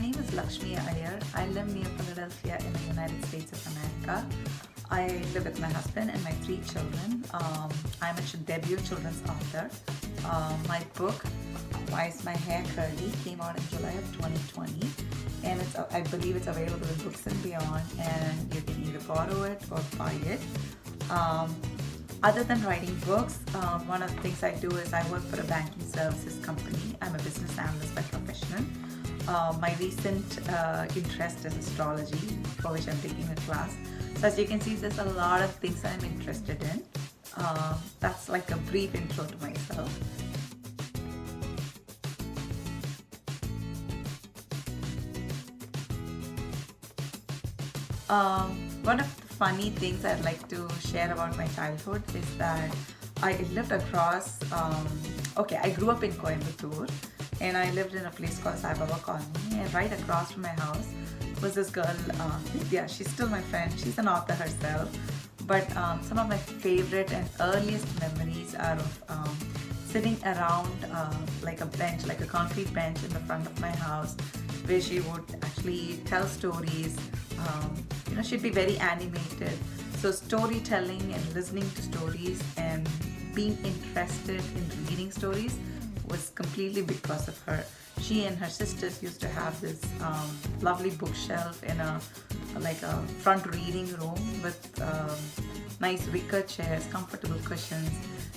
name is Lakshmi Iyer. I live near Philadelphia in the United States of America. I live with my husband and my 3 children. I'm a debut children's author. My book, Why Is My Hair Curly, came out in July of 2020, and I believe it's available in Books and Beyond, and you can either borrow it or buy it. Other than writing books, one of the things I do is I work for a banking services company. I'm a business analyst by profession. My recent interest is astrology, for which I'm taking a class. So as you can see, there's a lot of things I'm interested in. That's like a brief intro to myself. One of the funny things I'd like to share about my childhood is that I lived across, I grew up in Coimbatore, and I lived in a place called LeBow College, and right across from my house was this girl, Vidya. She's still my friend. She's an author herself, but some of my favorite and earliest memories are of sitting around like a bench, like a concrete bench in the front of my house, where she would actually tell stories. She'd be very animated. So storytelling and listening to stories and being interested in reading stories was completely because of her. She and her sisters used to have this lovely bookshelf in a front reading room with nice wicker chairs, comfortable cushions,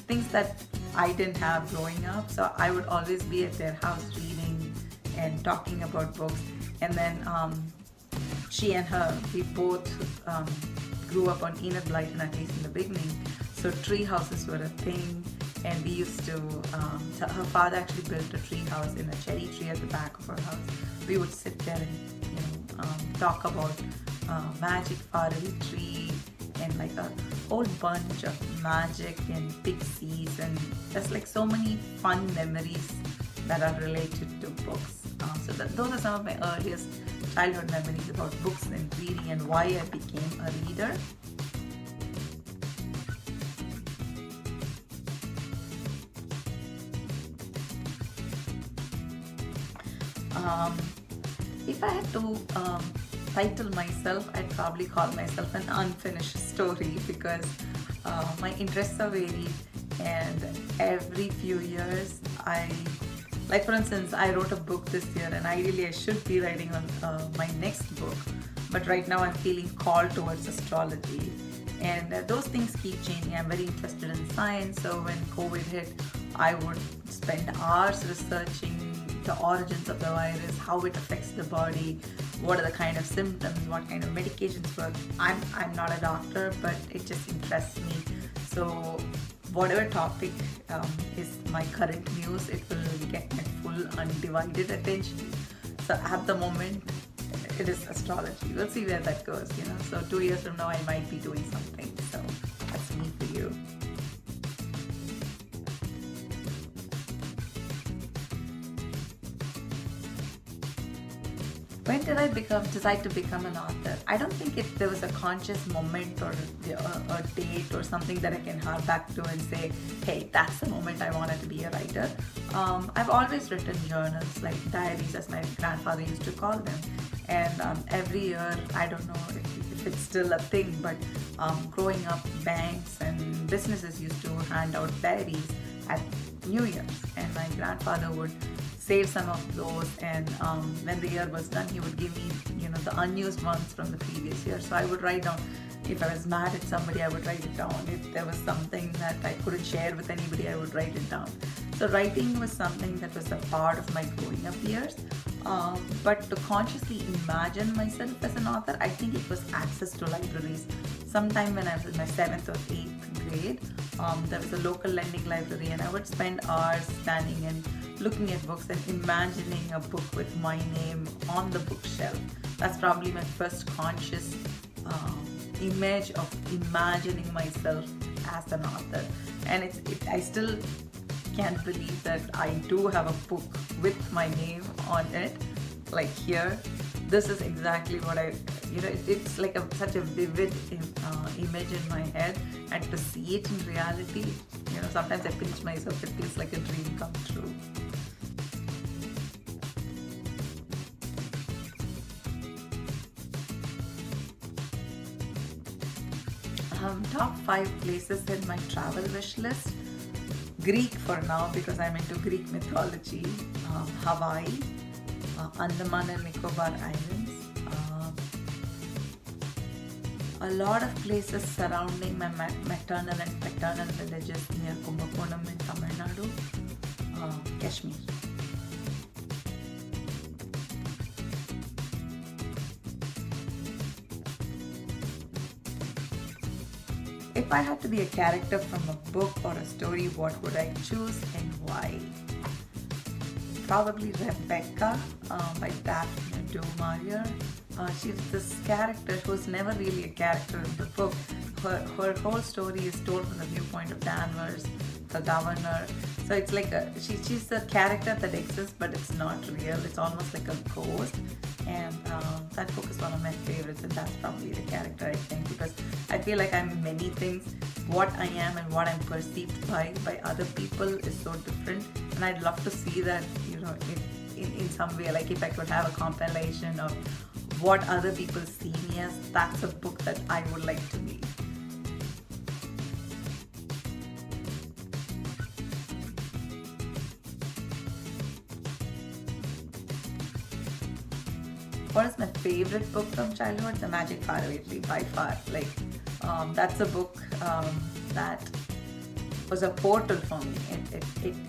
things that I didn't have growing up. So I would always be at their house reading and talking about books. And then she and her, we both grew up on Enid Blyton, at least in the beginning. So tree houses were a thing, and we used to, her father actually built a tree house in a cherry tree at the back of our house. We would sit there and talk about magic, faraway tree, and like a whole bunch of magic and pixies, and there's like so many fun memories that are related to books. Those are some of my earliest childhood memories about books and reading and why I became a reader. If I had to title myself, I'd probably call myself an unfinished story, because my interests are varied, and every few years like for instance, I wrote a book this year, and ideally I should be writing on my next book, but right now I'm feeling called towards astrology, and those things keep changing. I'm very interested in science, so when COVID hit, I would spend hours researching the origins of the virus, how it affects the body, what are the kind of symptoms, what kind of medications work. I'm not a doctor, but it just interests me. So whatever topic is my current news, it will get my full undivided attention. So at the moment, it is astrology. We'll see where that goes, So 2 years from now, I might be doing something. So that's me for you. When did I decide to become an author? I don't think there was a conscious moment or a date or something that I can hark back to and say, hey, that's the moment I wanted to be a writer. I've always written journals, like diaries, as my grandfather used to call them. And every year, I don't know if it's still a thing, but growing up, banks and businesses used to hand out diaries at New Year's, and my grandfather would save some of those, and when the year was done, he would give me the unused ones from the previous year. So I would write down, if I was mad at somebody, I would write it down. If there was something that I couldn't share with anybody, I would write it down. So writing was something that was a part of my growing up years, but to consciously imagine myself as an author, I think it was access to libraries. Sometime when I was in my 7th or 8th grade, there was a local lending library, and I would spend hours standing and looking at books and imagining a book with my name on the bookshelf. That's probably my first conscious image of imagining myself as an author. And I still can't believe that I do have a book with my name on it, like here. This is exactly what it's like such a vivid image in my head, and to see it in reality, sometimes I pinch myself. It feels like a dream come true. Top 5 places in my travel wish list. Greek for now because I'm into Greek mythology. Hawaii, Andaman and Nicobar Islands. A lot of places surrounding my maternal and paternal villages near Kumbakonam in Tamil Nadu. Kashmir. If I had to be a character from a book or a story, what would I choose and why? Probably Rebecca by Daphne du Maurier. She's this character who's never really a character in the book. Her whole story is told from the viewpoint of Danvers, the governor. So it's like she's a character that exists, but it's not real. It's almost like a ghost. And that book is one of my favorites, and that's probably the character, I think, because I feel like I'm many things. What I am and what I'm perceived by other people is so different, and I'd love to see that, in some way. Like if I could have a compilation of what other people see me as, that's a book that I would like to be. What is my favorite book from childhood? The Magic Faraway Tree, by far. That's a book that was a portal for me.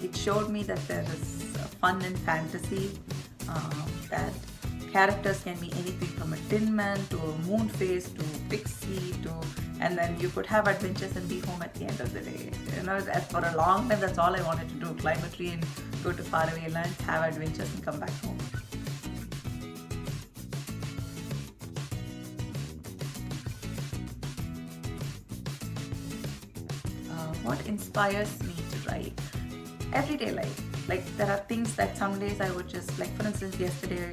It showed me that there is fun and fantasy, that characters can be anything from a tin man to a moon face to pixie and then you could have adventures and be home at the end of the day. For a long time, that's all I wanted to do: climb a tree and go to faraway lands, have adventures, and come back home. What inspires me to write? Everyday life. There are things that some days I would just, for instance, yesterday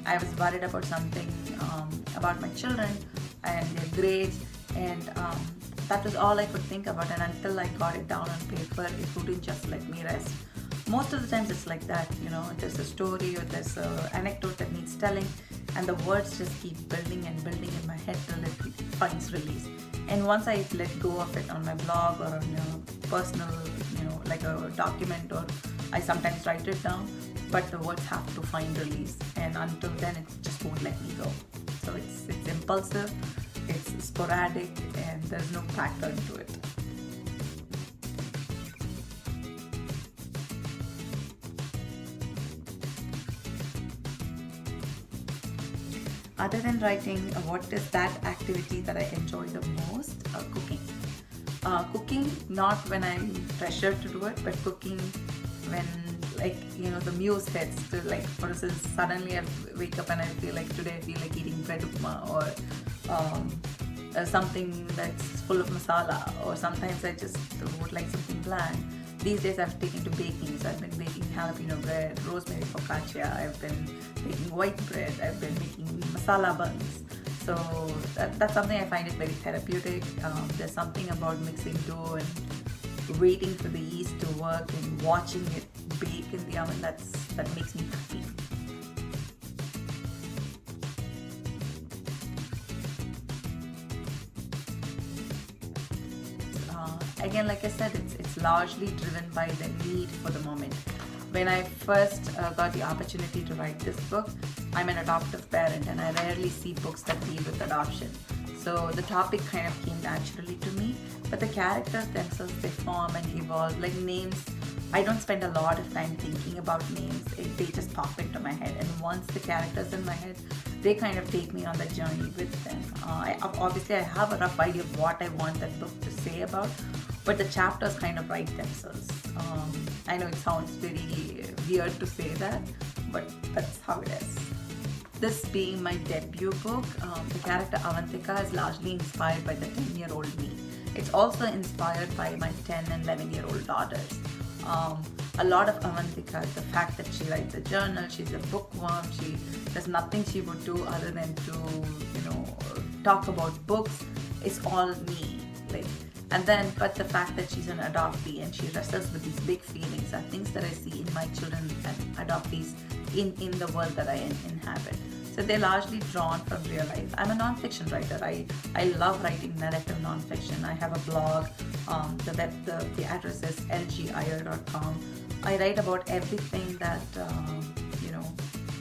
I was worried about something, about my children and their grades, and that was all I could think about, and until I got it down on paper, it wouldn't just let me rest. Most of the times it's like that, there's a story or there's an anecdote that needs telling, and the words just keep building and building in my head till it finds release. And once I let go of it on my blog or on a personal, like a document, or I sometimes write it down, but the words have to find release, and until then it just won't let me go. So it's impulsive, it's sporadic, and there's no pattern to it. Other than writing, what is that activity that I enjoy the most? Cooking. Cooking, not when I'm pressured to do it, but cooking when, the muse hits. To, for instance, suddenly I wake up and I feel like today I feel like eating bread upma, or something that's full of masala, or sometimes I just would like something bland. These days I've taken to baking, so I've been baking jalapeno bread, rosemary focaccia, I've been baking white bread, I've been making masala buns. So that's something I find it very therapeutic. There's something about mixing dough and waiting for the yeast to work and watching it bake in the oven that makes me happy. Again, like I said, it's largely driven by the need for the moment. When I first got the opportunity to write this book, I'm an adoptive parent, and I rarely see books that deal with adoption. So the topic kind of came naturally to me, but the characters themselves, they form and evolve. Like names, I don't spend a lot of time thinking about names. They just pop into my head, and once the characters in my head, they kind of take me on the journey with them. Obviously, I have a rough idea of what I want that book to say about, but the chapters kind of write themselves. I know it sounds very weird to say that, but that's how it is. This being my debut book, the character Avantika is largely inspired by the 10-year-old me. It's also inspired by my 10 and 11-year-old daughters. A lot of Avantika, the fact that she writes a journal, she's a bookworm, there's nothing she would do other than to, talk about books. It's all me. But the fact that she's an adoptee and she wrestles with these big feelings are things that I see in my children and adoptees in the world that I inhabit. So they're largely drawn from real life. I'm a non-fiction writer. I love writing narrative non-fiction. I have a blog. The address is lgiyer.com. I write about everything that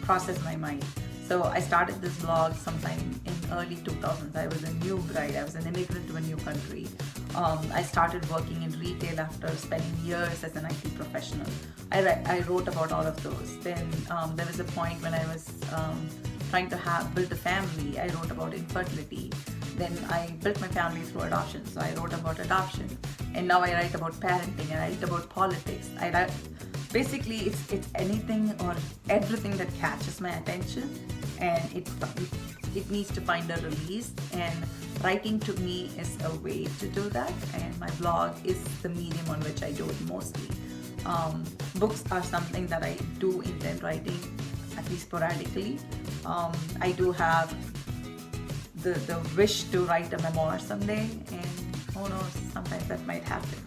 crosses my mind. So I started this blog sometime in early 2000s. I was a new bride. I was an immigrant to a new country. I started working in retail after spending years as an IT professional. I wrote about all of those. Then there was a point when I was trying to build a family. I wrote about infertility. Then I built my family through adoption. So I wrote about adoption. And now I write about parenting and I write about politics. Basically, it's anything or everything that catches my attention, and it needs to find a release. And writing to me is a way to do that, and my blog is the medium on which I do it mostly. Books are something that I do intend writing, at least sporadically. I do have the wish to write a memoir someday, and who knows, sometimes that might happen.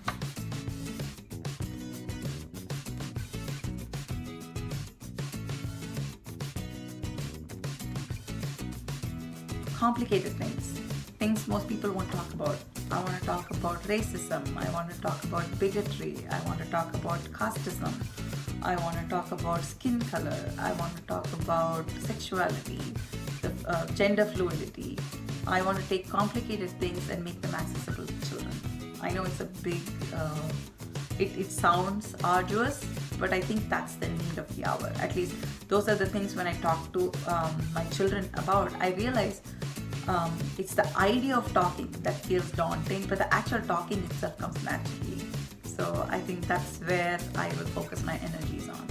Complicated things most people won't talk about. I want to talk about racism. I want to talk about bigotry. I want to talk about casteism. I want to talk about skin color. I want to talk about sexuality, gender fluidity. I want to take complicated things and make them accessible to children. I know it's a big, it sounds arduous, but I think that's the need of the hour. At least those are the things when I talk to my children about, I realize it's the idea of talking that feels daunting, but the actual talking itself comes naturally. So I think that's where I will focus my energies on.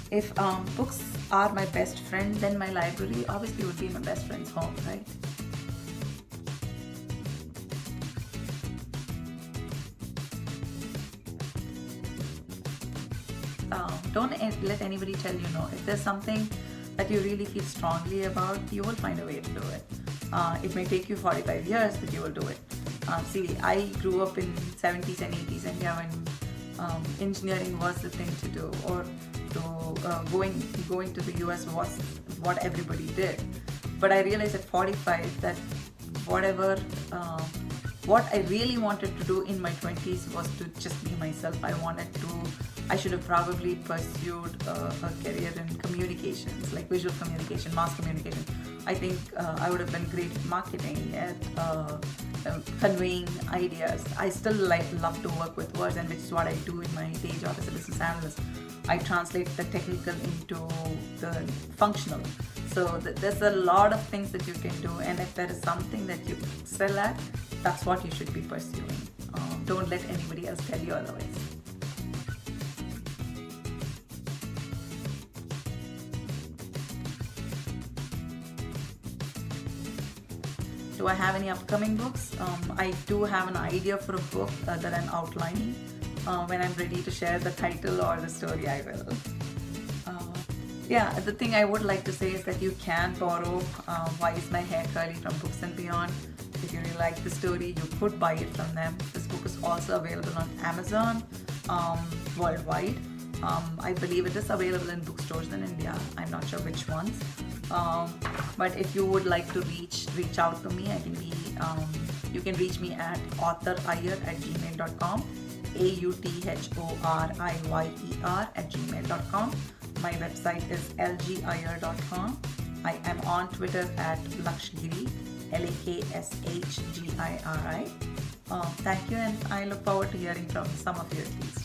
If books are my best friend, then my library obviously would be my best friend's home, right? Don't let anybody tell you no. If there's something that you really feel strongly about, you will find a way to do it. It may take you 45 years, but you will do it. See, I grew up in 70s and 80s, and yeah, when engineering was the thing to do, or going to the US was what everybody did. But I realized at 45 that what I really wanted to do in my 20s was to just be myself. I should have probably pursued a career in communications, like visual communication, mass communication. I think I would have been great at marketing, at conveying ideas. I still love to work with words, and which is what I do in my day job as a business analyst. I translate the technical into the functional. So there's a lot of things that you can do, and if there is something that you excel at, that's what you should be pursuing. Don't let anybody else tell you otherwise. Do I have any upcoming books? I do have an idea for a book that I'm outlining. When I'm ready to share the title or the story, I will. The thing I would like to say is that you can borrow Why Is My Hair Curly from Books and Beyond. If you really like the story, you could buy it from them. This book is also available on Amazon worldwide. I believe it is available in bookstores in India. I'm not sure which ones. But if you would like to reach out to me, you can reach me at authoriyer@gmail.com, authoriyer@gmail.com. My website is lgiyer.com. I am on Twitter at Lakshgiri, LAKSHGIRI. Thank you, and I look forward to hearing from some of you at least.